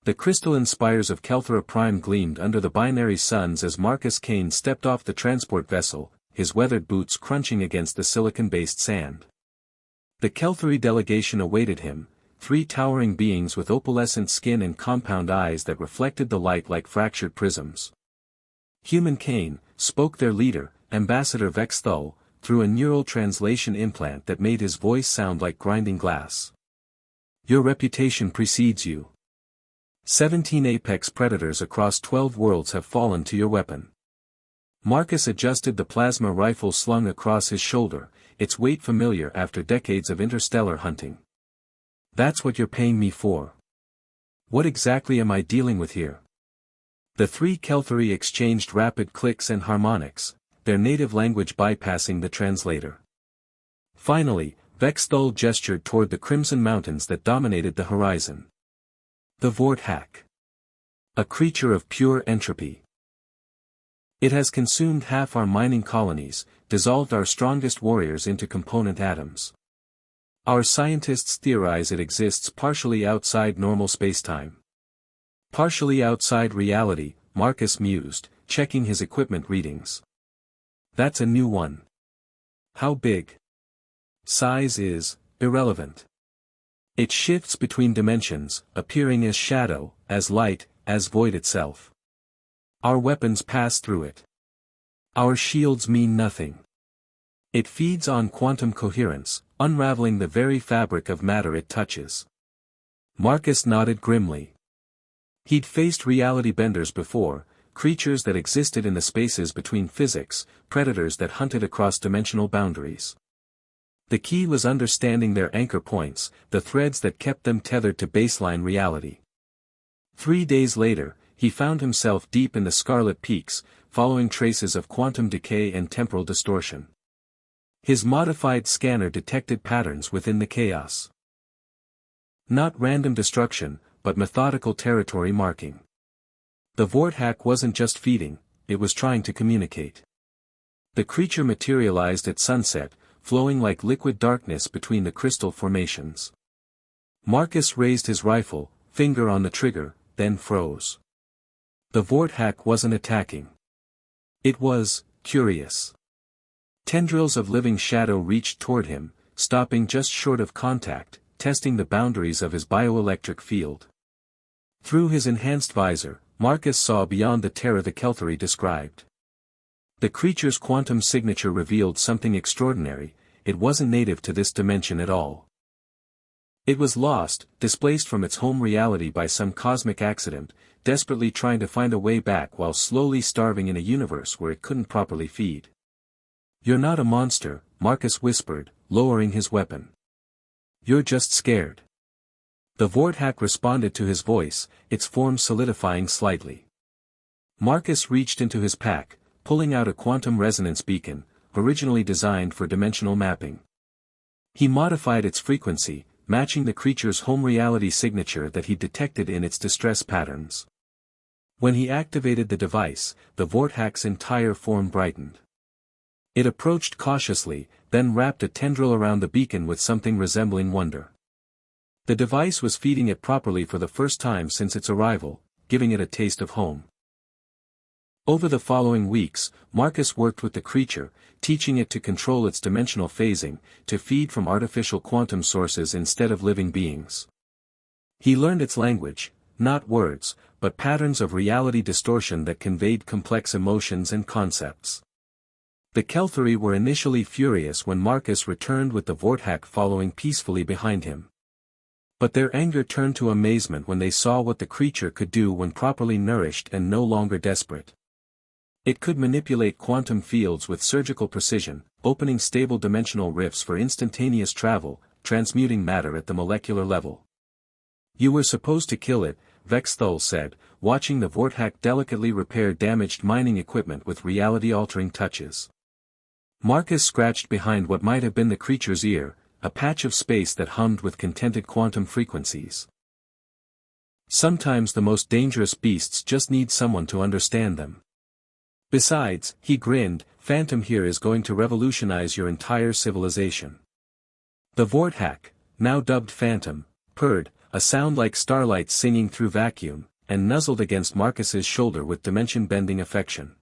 The crystalline spires of Kelthra Prime gleamed under the binary suns as Marcus Kane stepped off the transport vessel, his weathered boots crunching against the silicon-based sand. The Kelthari delegation awaited him, 3 towering beings with opalescent skin and compound eyes that reflected the light like fractured prisms. Human Kane, spoke their leader, Ambassador Vexthul, through a neural translation implant that made his voice sound like grinding glass. Your reputation precedes you. 17 apex predators across 12 worlds have fallen to your weapon. Marcus adjusted the plasma rifle slung across his shoulder, its weight familiar after decades of interstellar hunting. That's what you're paying me for. What exactly am I dealing with here? The 3 Kelthari exchanged rapid clicks and harmonics, their native language bypassing the translator. Finally, Vexthul gestured toward the crimson mountains that dominated the horizon. The Vorthak. A creature of pure entropy. It has consumed half our mining colonies, dissolved our strongest warriors into component atoms. Our scientists theorize it exists partially outside normal spacetime. Partially outside reality, Marcus mused, checking his equipment readings. That's a new one. How big? Size is irrelevant. It shifts between dimensions, appearing as shadow, as light, as void itself. Our weapons pass through it. Our shields mean nothing. It feeds on quantum coherence, unraveling the very fabric of matter it touches. Marcus nodded grimly. He'd faced reality benders before, creatures that existed in the spaces between physics, predators that hunted across dimensional boundaries. The key was understanding their anchor points, the threads that kept them tethered to baseline reality. 3 days later, he found himself deep in the Scarlet Peaks, following traces of quantum decay and temporal distortion. His modified scanner detected patterns within the chaos. Not random destruction, but methodical territory marking. The Vorthak wasn't just feeding, it was trying to communicate. The creature materialized at sunset, flowing like liquid darkness between the crystal formations. Marcus raised his rifle, finger on the trigger, then froze. The Vorthak wasn't attacking. It was curious. Tendrils of living shadow reached toward him, stopping just short of contact, testing the boundaries of his bioelectric field. Through his enhanced visor, Marcus saw beyond the terror the Kelthari described. The creature's quantum signature revealed something extraordinary, it wasn't native to this dimension at all. It was lost, displaced from its home reality by some cosmic accident, desperately trying to find a way back while slowly starving in a universe where it couldn't properly feed. You're not a monster, Marcus whispered, lowering his weapon. You're just scared. The Vorthak responded to his voice, its form solidifying slightly. Marcus reached into his pack, pulling out a quantum resonance beacon, originally designed for dimensional mapping. He modified its frequency, matching the creature's home reality signature that he detected in its distress patterns. When he activated the device, the Vorthak's entire form brightened. It approached cautiously, then wrapped a tendril around the beacon with something resembling wonder. The device was feeding it properly for the first time since its arrival, giving it a taste of home. Over the following weeks, Marcus worked with the creature, teaching it to control its dimensional phasing, to feed from artificial quantum sources instead of living beings. He learned its language, not words, but patterns of reality distortion that conveyed complex emotions and concepts. The Kelthari were initially furious when Marcus returned with the Vorthak following peacefully behind him. But their anger turned to amazement when they saw what the creature could do when properly nourished and no longer desperate. It could manipulate quantum fields with surgical precision, opening stable dimensional rifts for instantaneous travel, transmuting matter at the molecular level. You were supposed to kill it, Vexthul said, watching the Vorthak delicately repair damaged mining equipment with reality-altering touches. Marcus scratched behind what might have been the creature's ear, a patch of space that hummed with contented quantum frequencies. Sometimes the most dangerous beasts just need someone to understand them. Besides, he grinned, Phantom here is going to revolutionize your entire civilization. The Vorthak, now dubbed Phantom, purred, a sound like starlight singing through vacuum, and nuzzled against Marcus's shoulder with dimension-bending affection.